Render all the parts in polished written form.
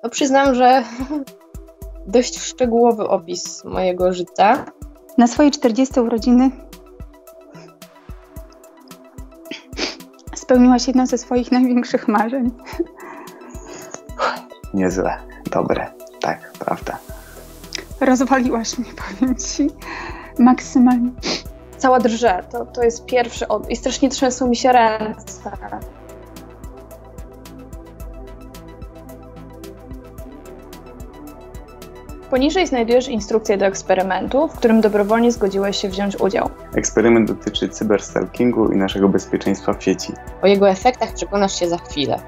No przyznam, że dość szczegółowy opis mojego życia. Na swoje 40 urodziny spełniłaś jedno ze swoich największych marzeń. Niezłe, dobre, tak, prawda. Rozwaliłaś mnie, powiem ci, maksymalnie. Cała drżę, to jest pierwszy i strasznie trzęsą mi się ręce. Poniżej znajdujesz instrukcję do eksperymentu, w którym dobrowolnie zgodziłeś się wziąć udział. Eksperyment dotyczy cyberstalkingu i naszego bezpieczeństwa w sieci. O jego efektach przekonasz się za chwilę.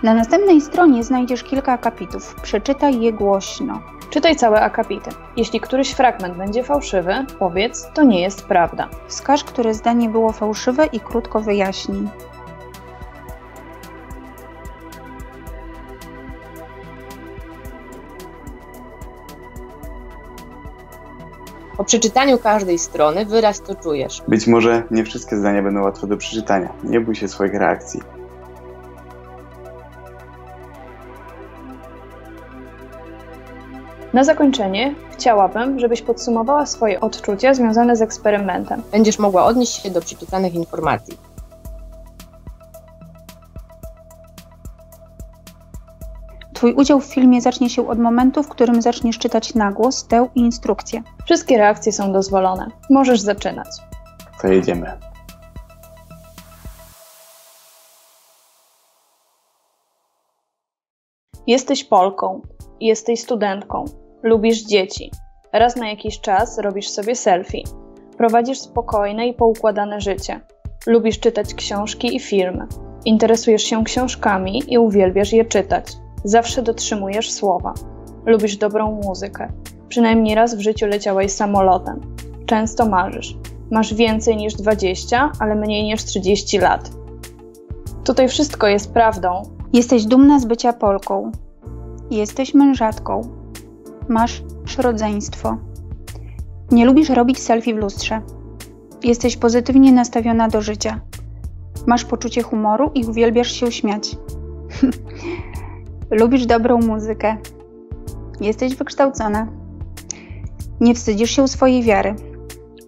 Na następnej stronie znajdziesz kilka akapitów. Przeczytaj je głośno. Czytaj całe akapity. Jeśli któryś fragment będzie fałszywy, powiedz, to nie jest prawda. Wskaż, które zdanie było fałszywe i krótko wyjaśnij. Po przeczytaniu każdej strony wyraz to czujesz. Być może nie wszystkie zdania będą łatwe do przeczytania. Nie bój się swoich reakcji. Na zakończenie chciałabym, żebyś podsumowała swoje odczucia związane z eksperymentem. Będziesz mogła odnieść się do przeczytanych informacji. Twój udział w filmie zacznie się od momentu, w którym zaczniesz czytać na głos tę instrukcję. Wszystkie reakcje są dozwolone. Możesz zaczynać. To jedziemy. Jesteś Polką. Jesteś studentką. Lubisz dzieci. Raz na jakiś czas robisz sobie selfie. Prowadzisz spokojne i poukładane życie. Lubisz czytać książki i filmy. Interesujesz się książkami i uwielbiasz je czytać. Zawsze dotrzymujesz słowa. Lubisz dobrą muzykę. Przynajmniej raz w życiu leciałeś samolotem. Często marzysz. Masz więcej niż 20, ale mniej niż 30 lat. Tutaj wszystko jest prawdą. Jesteś dumna z bycia Polką. Jesteś mężatką. Masz rodzeństwo. Nie lubisz robić selfie w lustrze. Jesteś pozytywnie nastawiona do życia. Masz poczucie humoru i uwielbiasz się śmiać. Lubisz dobrą muzykę. Jesteś wykształcona. Nie wstydzisz się swojej wiary.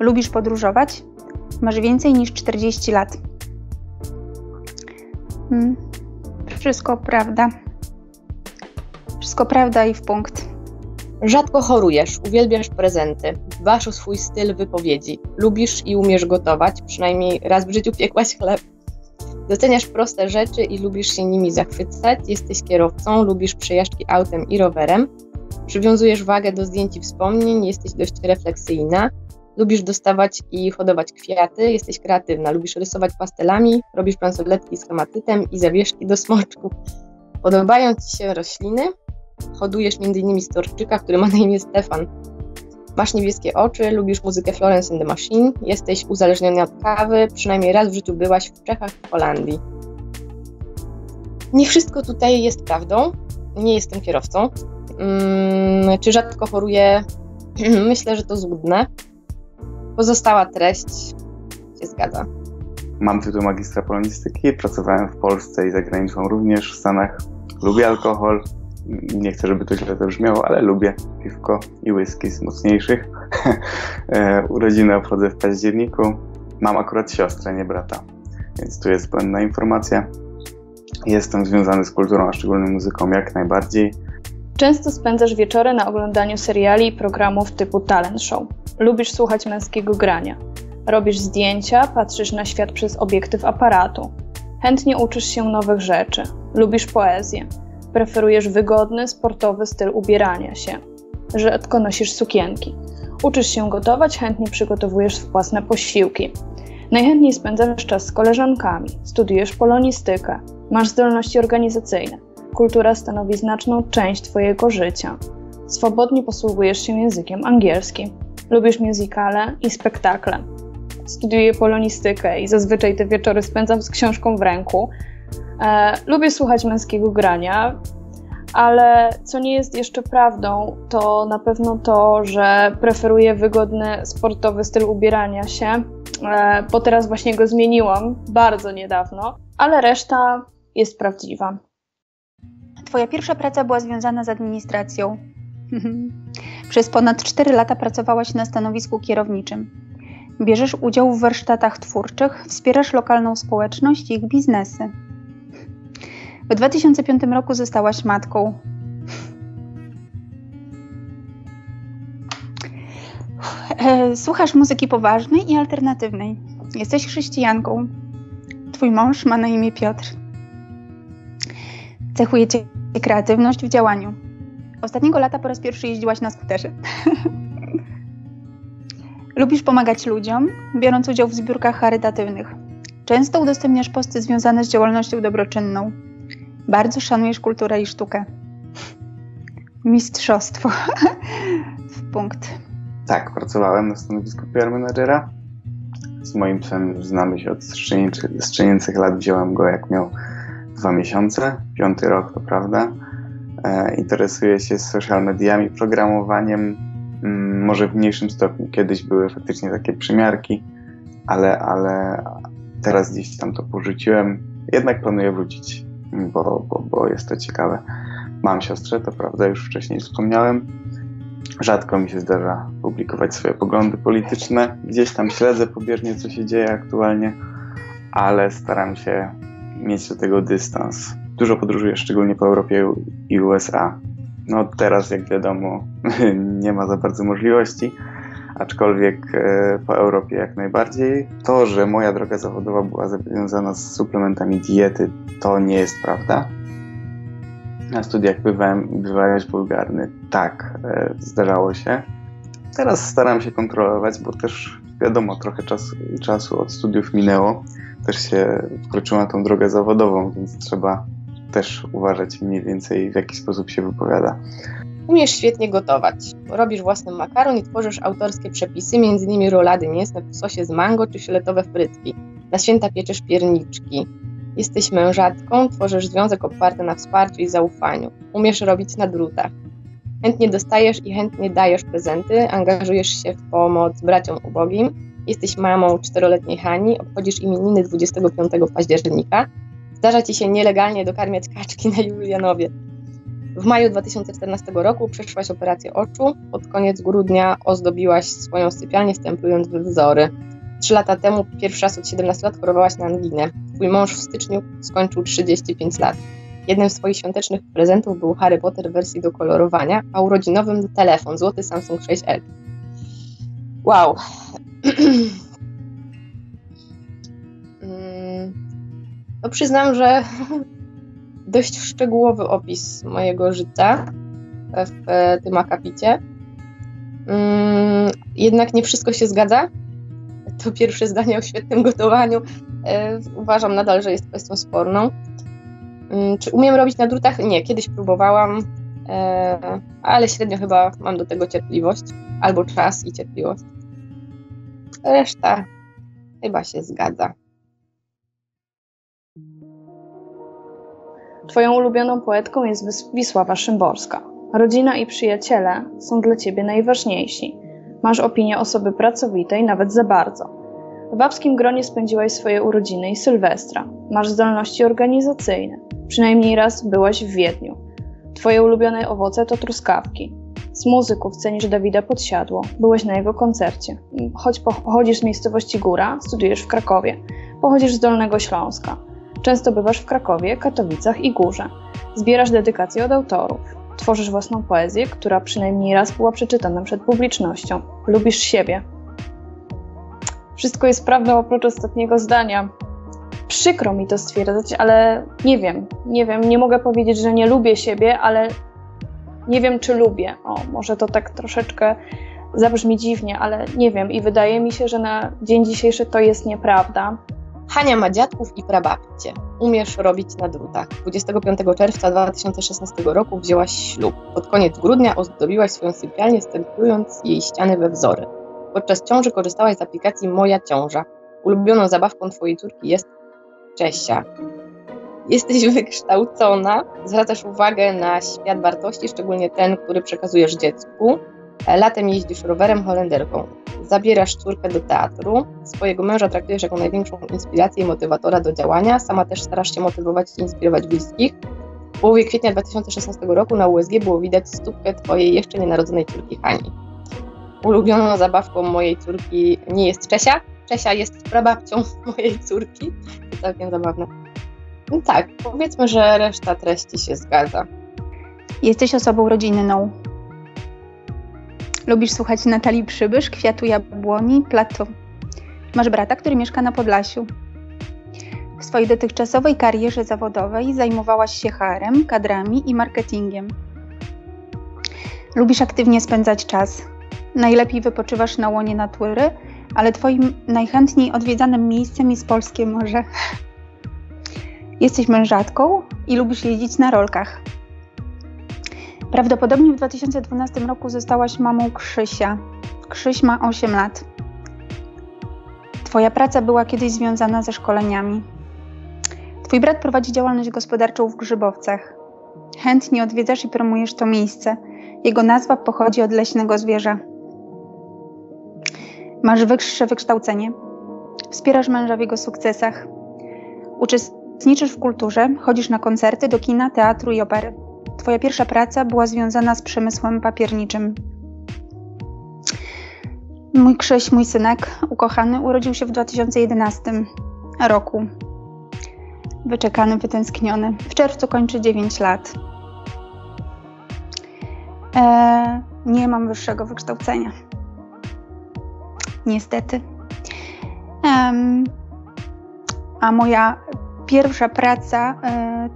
Lubisz podróżować. Masz więcej niż 40 lat. Wszystko prawda. Wszystko prawda i w punkt. Rzadko chorujesz, uwielbiasz prezenty, dbasz o swój styl wypowiedzi, lubisz i umiesz gotować, przynajmniej raz w życiu piekłaś chleb. Doceniasz proste rzeczy i lubisz się nimi zachwycać, jesteś kierowcą, lubisz przejażdżki autem i rowerem, przywiązujesz wagę do zdjęć i wspomnień, jesteś dość refleksyjna, lubisz dostawać i hodować kwiaty, jesteś kreatywna, lubisz rysować pastelami, robisz bransoletki z hematytem i zawieszki do smoczków. Podobają Ci się rośliny? Hodujesz m.in. storczyka, który ma na imię Stefan. Masz niebieskie oczy, lubisz muzykę Florence and the Machine, jesteś uzależniona od kawy, przynajmniej raz w życiu byłaś w Czechach i Holandii. Nie wszystko tutaj jest prawdą, nie jestem kierowcą. Czy rzadko choruję? Myślę, że to złudne. Pozostała treść się zgadza. Mam tytuł magistra polonistyki, pracowałem w Polsce i za granicą również, w Stanach. Lubię alkohol, nie chcę, żeby to źle zabrzmiało, ale lubię piwko i whisky z mocniejszych. Urodziny obchodzę w październiku. Mam akurat siostrę, nie brata, więc tu jest błędna informacja. Jestem związany z kulturą, a szczególnie muzyką jak najbardziej. Często spędzasz wieczory na oglądaniu seriali i programów typu talent show. Lubisz słuchać męskiego grania. Robisz zdjęcia, patrzysz na świat przez obiektyw aparatu. Chętnie uczysz się nowych rzeczy. Lubisz poezję. Preferujesz wygodny, sportowy styl ubierania się. Rzadko nosisz sukienki. Uczysz się gotować, chętnie przygotowujesz własne posiłki. Najchętniej spędzasz czas z koleżankami. Studiujesz polonistykę. Masz zdolności organizacyjne. Kultura stanowi znaczną część Twojego życia. Swobodnie posługujesz się językiem angielskim. Lubisz musicale i spektakle. Studiuję polonistykę i zazwyczaj te wieczory spędzam z książką w ręku. Lubię słuchać męskiego grania, ale co nie jest jeszcze prawdą, to na pewno to, że preferuję wygodny, sportowy styl ubierania się, bo teraz właśnie go zmieniłam bardzo niedawno, ale reszta jest prawdziwa. Twoja pierwsza praca była związana z administracją. Przez ponad 4 lata pracowałaś na stanowisku kierowniczym. Bierzesz udział w warsztatach twórczych, wspierasz lokalną społeczność i ich biznesy. W 2005 roku zostałaś matką. Słuchasz muzyki poważnej i alternatywnej. Jesteś chrześcijanką. Twój mąż ma na imię Piotr. Cechuje cię kreatywność w działaniu. Ostatniego lata po raz pierwszy jeździłaś na skuterze. Lubisz pomagać ludziom, biorąc udział w zbiórkach charytatywnych. Często udostępniasz posty związane z działalnością dobroczynną. Bardzo szanujesz kulturę i sztukę. Mistrzostwo. W punkt. Tak, pracowałem na stanowisku PR menadżera. Z moim psem znamy się od szczenięcych lat. Wziąłem go jak miał 2 miesiące, 5. rok to prawda. Interesuję się social mediami, programowaniem, może w mniejszym stopniu. Kiedyś były faktycznie takie przymiarki, ale teraz gdzieś tam to porzuciłem. Jednak planuję wrócić, bo jest to ciekawe. Mam siostrę, to prawda, już wcześniej wspomniałem. Rzadko mi się zdarza publikować swoje poglądy polityczne. Gdzieś tam śledzę pobieżnie, co się dzieje aktualnie, ale staram się mieć do tego dystans. Dużo podróżuję, szczególnie po Europie i USA. No teraz, jak wiadomo, nie ma za bardzo możliwości, aczkolwiek po Europie jak najbardziej. To, że moja droga zawodowa była związana z suplementami diety, to nie jest prawda. Na studiach bywałeś wulgarny. Tak, zdarzało się. Teraz staram się kontrolować, bo też wiadomo, trochę czasu od studiów minęło. Też się wkroczyłem na tą drogę zawodową, więc trzeba też uważać mniej więcej, w jaki sposób się wypowiada. Umiesz świetnie gotować. Robisz własny makaron i tworzysz autorskie przepisy, m.in. rolady mięsne w sosie z mango czy fioletowe frytki. Na święta pieczesz pierniczki. Jesteś mężatką, tworzysz związek oparty na wsparciu i zaufaniu. Umiesz robić na drutach. Chętnie dostajesz i chętnie dajesz prezenty, angażujesz się w pomoc braciom ubogim. Jesteś mamą 4-letniej Hani, obchodzisz imieniny 25 października. Zdarza ci się nielegalnie dokarmiać kaczki na Julianowie. W maju 2014 roku przeszłaś operację oczu. Pod koniec grudnia ozdobiłaś swoją sypialnię, stemplując wzory. 3 lata temu, pierwszy raz od 17 lat, chorowałaś na anginę. Twój mąż w styczniu skończył 35 lat. Jednym z swoich świątecznych prezentów był Harry Potter w wersji do kolorowania, a urodzinowym telefon, złoty Samsung 6L. Wow. No przyznam, że dość szczegółowy opis mojego życia w tym akapicie. Jednak nie wszystko się zgadza. To pierwsze zdanie o świetnym gotowaniu uważam nadal, że jest kwestią sporną. Czy umiem robić na drutach? Nie, kiedyś próbowałam, ale średnio chyba mam do tego cierpliwość, albo czas i cierpliwość. Reszta chyba się zgadza. Twoją ulubioną poetką jest Wisława Szymborska. Rodzina i przyjaciele są dla ciebie najważniejsi. Masz opinię osoby pracowitej, nawet za bardzo. W babskim gronie spędziłaś swoje urodziny i Sylwestra. Masz zdolności organizacyjne. Przynajmniej raz byłaś w Wiedniu. Twoje ulubione owoce to truskawki. Z muzyków cenisz Dawida Podsiadło. Byłeś na jego koncercie. Choć pochodzisz z miejscowości Góra, studiujesz w Krakowie. Pochodzisz z Dolnego Śląska. Często bywasz w Krakowie, Katowicach i Górze. Zbierasz dedykacje od autorów. Tworzysz własną poezję, która przynajmniej raz była przeczytana przed publicznością. Lubisz siebie. Wszystko jest prawdą oprócz ostatniego zdania. Przykro mi to stwierdzać, ale nie wiem, nie mogę powiedzieć, że nie lubię siebie, ale nie wiem, czy lubię. Może to tak troszeczkę zabrzmi dziwnie, ale nie wiem i wydaje mi się, że na dzień dzisiejszy to jest nieprawda. Hania ma dziadków i prababcie. Umiesz robić na drutach. 25 czerwca 2016 roku wzięłaś ślub. Pod koniec grudnia ozdobiłaś swoją sypialnię, stemplując jej ściany we wzory. Podczas ciąży korzystałaś z aplikacji Moja Ciąża. Ulubioną zabawką twojej córki jest Czesia. Jesteś wykształcona, zwracasz uwagę na świat wartości, szczególnie ten, który przekazujesz dziecku. Latem jeździsz rowerem holenderką. Zabierasz córkę do teatru, swojego męża traktujesz jako największą inspirację i motywatora do działania, sama też starasz się motywować i inspirować bliskich. W połowie kwietnia 2016 roku na USG było widać stópkę twojej jeszcze nienarodzonej córki Hani. Ulubioną zabawką mojej córki nie jest Czesia. Czesia jest prababcią mojej córki. To całkiem zabawne. No tak, powiedzmy, że reszta treści się zgadza. Jesteś osobą rodzinną. Lubisz słuchać Natalii Przybysz, Kwiatu Jabłoni, Plato. Masz brata, który mieszka na Podlasiu. W swojej dotychczasowej karierze zawodowej zajmowałaś się HR-em, kadrami i marketingiem. Lubisz aktywnie spędzać czas. Najlepiej wypoczywasz na łonie natury, ale twoim najchętniej odwiedzanym miejscem jest polskie morze. Jesteś mężatką i lubisz jeździć na rolkach. Prawdopodobnie w 2012 roku zostałaś mamą Krzysia. Krzyś ma 8 lat. Twoja praca była kiedyś związana ze szkoleniami. Twój brat prowadzi działalność gospodarczą w Grzybowcach. Chętnie odwiedzasz i promujesz to miejsce. Jego nazwa pochodzi od leśnego zwierza. Masz wyższe wykształcenie. Wspierasz męża w jego sukcesach. Uczestniczysz w kulturze, chodzisz na koncerty, do kina, teatru i opery. Twoja pierwsza praca była związana z przemysłem papierniczym. Mój Krzyś, mój synek, ukochany, urodził się w 2011 roku. Wyczekany, wytęskniony. W czerwcu kończy 9 lat. Nie mam wyższego wykształcenia. Niestety. A moja pierwsza praca,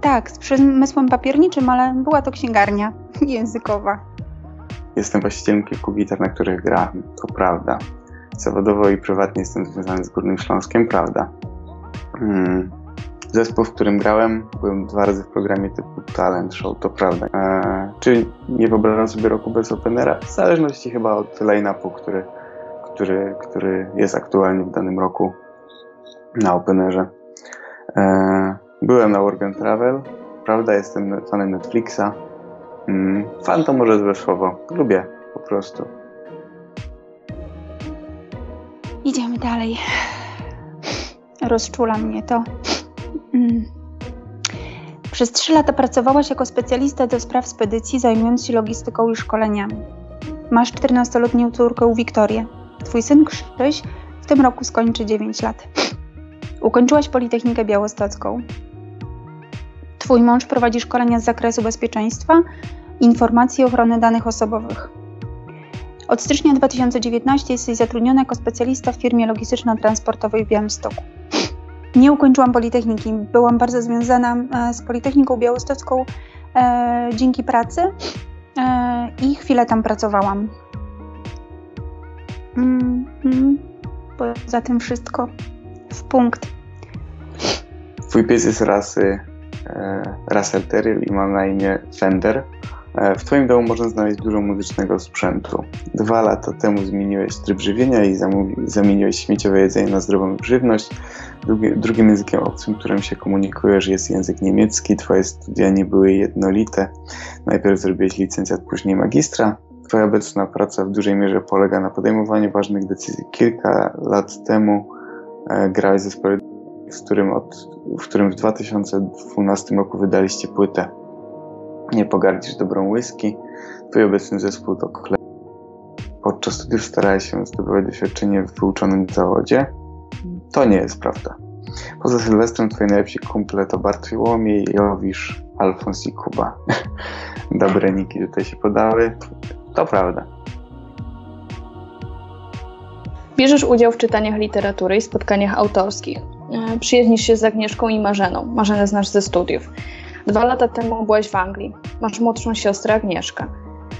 tak, z przemysłem papierniczym, ale była to księgarnia językowa. Jestem właścicielem kilku gitar, na których gram, to prawda. Zawodowo i prywatnie jestem związany z Górnym Śląskiem, prawda. Zespół, w którym grałem, byłem 2 razy w programie typu Talent Show, to prawda. Czyli nie wyobrażam sobie roku bez openera, w zależności chyba od line-upu, który jest aktualnie w danym roku na openerze. Byłem na Work and Travel, prawda, jestem fanem Netflixa. Fan to może złe słowo, lubię po prostu. Idziemy dalej. Rozczula mnie to. Przez 3 lata pracowałaś jako specjalista do spraw spedycji, zajmując się logistyką i szkoleniami. Masz 14-letnią córkę Wiktorię. Twój syn Krzyś w tym roku skończy 9 lat. Ukończyłaś Politechnikę Białostocką. Twój mąż prowadzi szkolenia z zakresu bezpieczeństwa, informacji i ochrony danych osobowych. Od stycznia 2019 jesteś zatrudniona jako specjalista w firmie logistyczno-transportowej w Białymstoku. Nie ukończyłam Politechniki. Byłam bardzo związana z Politechniką Białostocką dzięki pracy i chwilę tam pracowałam. Poza tym wszystko w punkt. Twój pies jest rasy Russell Terrier i ma na imię Fender. W twoim domu można znaleźć dużo muzycznego sprzętu. 2 lata temu zmieniłeś tryb żywienia i zamieniłeś śmieciowe jedzenie na zdrową żywność. Drugim językiem obcym, którym się komunikujesz, jest język niemiecki. Twoje studia nie były jednolite. Najpierw zrobiłeś licencjat, później magistra. Twoja obecna praca w dużej mierze polega na podejmowaniu ważnych decyzji. Kilka lat temu grałeś w zespole, w którym w 2012 roku wydaliście płytę Nie pogardzisz dobrą whisky. Twój obecny zespół to Klep. Podczas studiów starałeś się zdobywać doświadczenie w wyuczonym zawodzie. To nie jest prawda. Poza Sylwestrem twoi najlepsi kumple to Bartłomiej, Jowisz, Alfons i Kuba. Dobre niki tutaj się podały. To prawda. Bierzesz udział w czytaniach literatury i spotkaniach autorskich. Przyjaźnisz się z Agnieszką i Marzeną. Marzenę znasz ze studiów. 2 lata temu byłaś w Anglii. Masz młodszą siostrę Agnieszkę.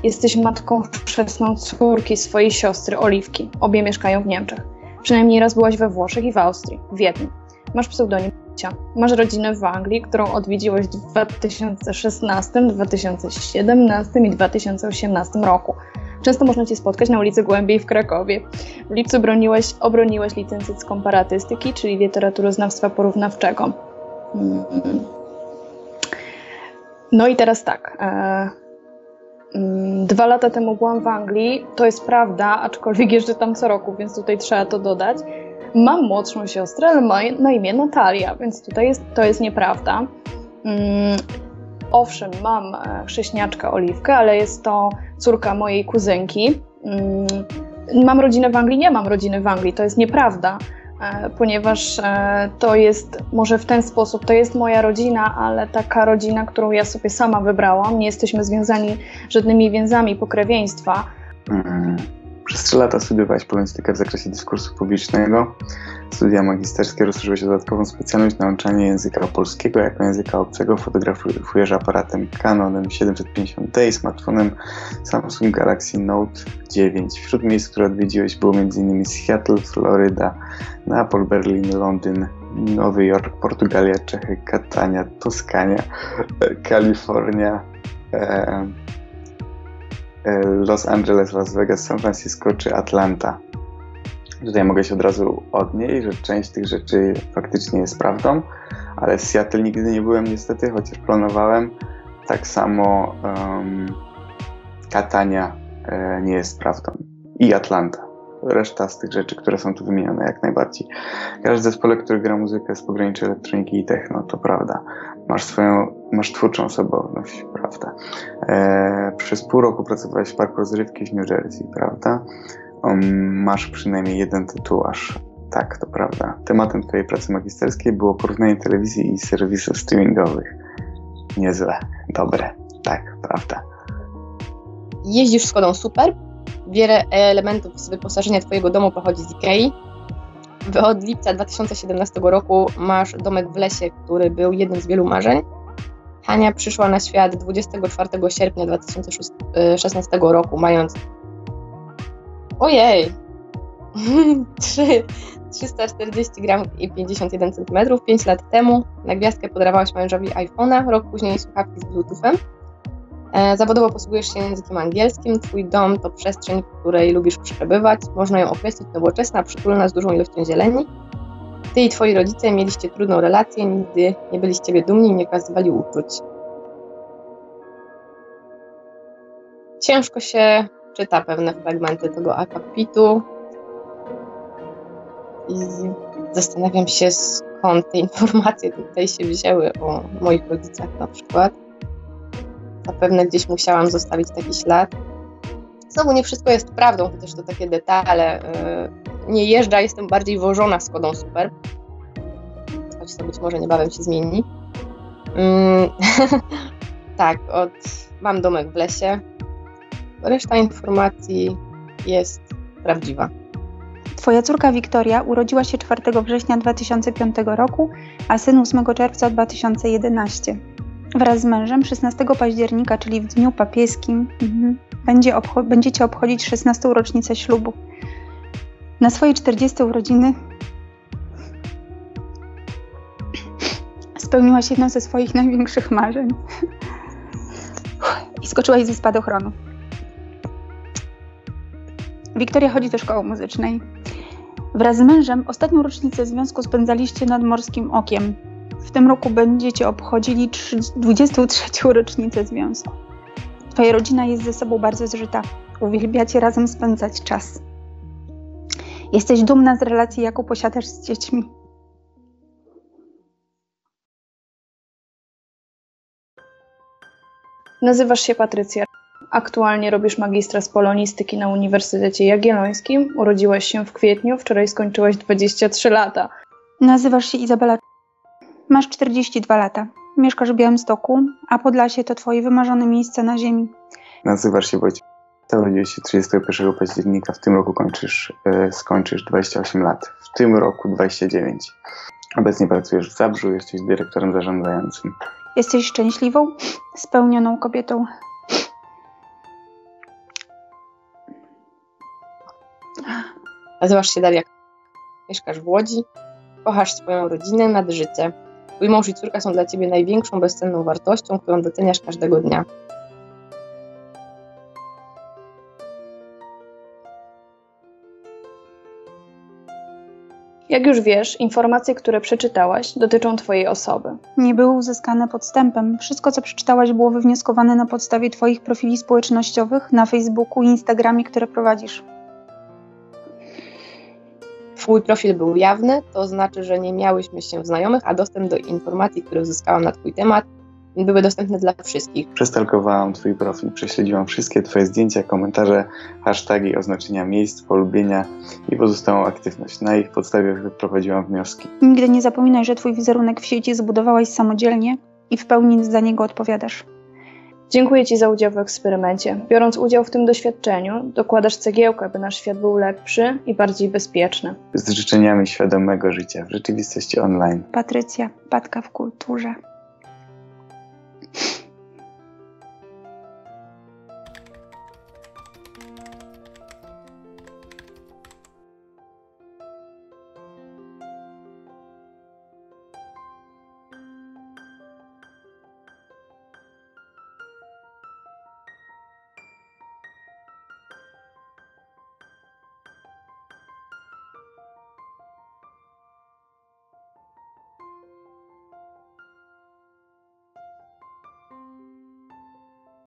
Jesteś matką chrzestną córki swojej siostry Oliwki. Obie mieszkają w Niemczech. Przynajmniej raz byłaś we Włoszech i w Austrii, w Wiedniu. Masz pseudonim Cia. Masz rodzinę w Anglii, którą odwiedziłaś w 2016, 2017 i 2018 roku. Często można Cię spotkać na ulicy Głębiej w Krakowie. W lipcu obroniłeś licencję z komparatystyki, czyli literaturoznawstwa porównawczego. No i teraz tak. 2 lata temu byłam w Anglii, to jest prawda, aczkolwiek jeżdżę tam co roku, więc tutaj trzeba to dodać. Mam młodszą siostrę, ale ma na imię Natalia, więc tutaj to jest nieprawda. Owszem, mam chrześniaczkę Oliwkę, ale jest to córka mojej kuzynki. Mam rodzinę w Anglii? Nie mam rodziny w Anglii, to jest nieprawda, ponieważ to jest, może w ten sposób, to jest moja rodzina, ale taka rodzina, którą ja sobie sama wybrałam. Nie jesteśmy związani żadnymi więzami pokrewieństwa. Przez 3 lata studiowałaś polonistykę w zakresie dyskursu publicznego. Studia magisterskie rozszerzyły się dodatkową specjalność nauczanie języka polskiego jako języka obcego. Fotografujesz aparatem Canonem 750D i smartfonem Samsung Galaxy Note 9. Wśród miejsc, które odwiedziłeś, było m.in. Seattle, Floryda, Neapol, Berlin, Londyn, Nowy Jork, Portugalia, Czechy, Katania, Toskania, Kalifornia, Los Angeles, Las Vegas, San Francisco czy Atlanta. Tutaj mogę się od razu odnieść, że część tych rzeczy faktycznie jest prawdą, ale w Seattle nigdy nie byłem niestety, chociaż planowałem. Tak samo Katania nie jest prawdą. I Atlanta. Reszta z tych rzeczy, które są tu wymienione, jak najbardziej. Grasz w zespole, który gra muzykę z pogranicza elektroniki i techno, to prawda. Masz twórczą osobowość, prawda. Przez pół roku pracowałeś w parku rozrywki w New Jersey, prawda. Masz przynajmniej 1 tatuaż. Tak, to prawda. Tematem twojej pracy magisterskiej było porównanie telewizji i serwisów streamingowych. Niezłe, dobre. Tak, prawda. Jeździsz Skodą Super. Wiele elementów z wyposażenia twojego domu pochodzi z Ikei. Od lipca 2017 roku masz domek w lesie, który był jednym z wielu marzeń. Hania przyszła na świat 24 sierpnia 2016 roku, mając 340 gramów i 51 cm. 5 lat temu na gwiazdkę podarowałaś mężowi iPhone'a, rok później słuchawki z Bluetoothem. Zawodowo posługujesz się językiem angielskim. Twój dom to przestrzeń, w której lubisz przebywać. Można ją określić nowoczesna, przytulna, z dużą ilością zieleni. Ty i twoi rodzice mieliście trudną relację, nigdy nie byli z ciebie dumni i nie okazywali uczuć. Ciężko się czyta pewne fragmenty tego akapitu i zastanawiam się, skąd te informacje tutaj się wzięły o moich rodzicach na przykład. Zapewne gdzieś musiałam zostawić taki ślad. Znowu nie wszystko jest prawdą, chociaż to takie detale. Nie jeżdżę, jestem bardziej wożona Skodą Super. Choć to być może niebawem się zmieni. Tak, mam domek w lesie. Reszta informacji jest prawdziwa. Twoja córka Wiktoria urodziła się 4 września 2005 roku, a syn 8 czerwca 2011. Wraz z mężem 16 października, czyli w dniu papieskim, będziecie obchodzić 16. rocznicę ślubu. Na swoje 40 urodziny spełniłaś jedno ze swoich największych marzeń i skoczyłaś ze spadochronu. Wiktoria chodzi do szkoły muzycznej. Wraz z mężem ostatnią rocznicę związku spędzaliście nad Morskim Okiem. W tym roku będziecie obchodzili 23. rocznicę związku. Twoja rodzina jest ze sobą bardzo zżyta. Uwielbiacie razem spędzać czas. Jesteś dumna z relacji, jaką posiadasz z dziećmi. Nazywasz się Patrycja. Aktualnie robisz magistra z polonistyki na Uniwersytecie Jagiellońskim. Urodziłaś się w kwietniu, wczoraj skończyłaś 23 lata. Nazywasz się Izabela. Masz 42 lata. Mieszkasz w Białymstoku, a Podlasie to twoje wymarzone miejsce na ziemi. Nazywasz się Wojciech. Urodziłeś się 31 października. W tym roku skończysz 28 lat. W tym roku 29. Obecnie pracujesz w Zabrzu, jesteś dyrektorem zarządzającym. Jesteś szczęśliwą, spełnioną kobietą. Nazywasz się Daria. Mieszkasz w Łodzi. Kochasz swoją rodzinę nad życie. Twój mąż i córka są dla ciebie największą, bezcenną wartością, którą doceniasz każdego dnia. Jak już wiesz, informacje, które przeczytałaś, dotyczą Twojej osoby. Nie były uzyskane podstępem. Wszystko, co przeczytałaś, było wywnioskowane na podstawie Twoich profili społecznościowych na Facebooku i Instagramie, które prowadzisz. Twój profil był jawny, to znaczy, że nie miałyśmy się znajomych, a dostęp do informacji, które uzyskałam na Twój temat, były dostępne dla wszystkich. Przestalkowałam Twój profil, prześledziłam wszystkie Twoje zdjęcia, komentarze, hasztagi, oznaczenia miejsc, polubienia i pozostałą aktywność. Na ich podstawie wyprowadziłam wnioski. Nigdy nie zapominaj, że Twój wizerunek w sieci zbudowałaś samodzielnie i w pełni za niego odpowiadasz. Dziękuję Ci za udział w eksperymencie. Biorąc udział w tym doświadczeniu, dokładasz cegiełkę, by nasz świat był lepszy i bardziej bezpieczny. Z życzeniami świadomego życia w rzeczywistości online. Patrycja, Patka w kulturze.